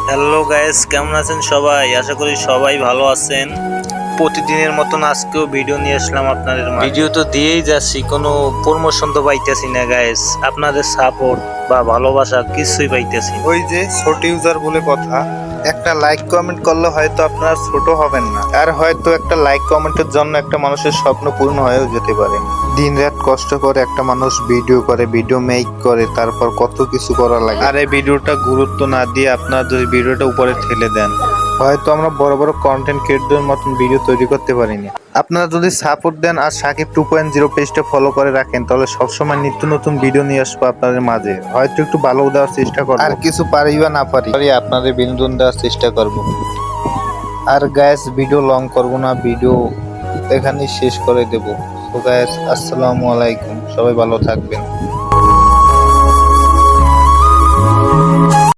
Hello guys, কেমন আছেন সবাই? আশা করি সবাই ভালো আছেন। প্রতিদিনের মতন আজকেও ভিডিও নিয়ে আসলাম আপনাদের মাঝে। ভিডিও তো দিয়েই যাচ্ছি, কোনো প্রমোশন তো পাইতেছি না গাইস। আপনাদের সাপোর্ট বা ভালোবাসা কিছুই পাইতেছি না। ওই যে ছোট ইউজার বলে কথা, একটা লাইক কমেন্ট করলে হয়তো আপনারা ছোট হবেন না, আর হয়তো একটা লাইক কমেন্টের জন্য একটা মানুষের স্বপ্ন পূর্ণ হয়েও যেতে পারে। দিন রাত কষ্ট করে একটা মানুষ ভিডিও করে, ভিডিও মেক করে, তারপর কত কিছু করা লাগে। আর এই ভিডিওটা গুরুত্ব না দিয়ে আপনারা যদি ভিডিওটা উপরে ঠেলে দেন, হয়তো আমরা বড় বড় কন্টেন্ট ক্রিয়েটরদের মতন ভিডিও তৈরি করতে পারিনি। আপনারা যদি সাপোর্ট দেন আর সাকিব 2.0 পেজটা ফলো করে রাখেন, তাহলে সবসময় নিত্য নতুন ভিডিও নিয়ে আসবো আপনাদের মাঝে। হয়তো একটু ভালো দেওয়ার চেষ্টা করবো, আর কিছু পারি বা না পারি আপনাদের বিনোদন দেওয়ার চেষ্টা করব। আর গ্যাস ভিডিও লং করব না, ভিডিও এখানেই শেষ করে দেব। তো গ্যাস, আসসালামু আলাইকুম, সবাই ভালো থাকবেন।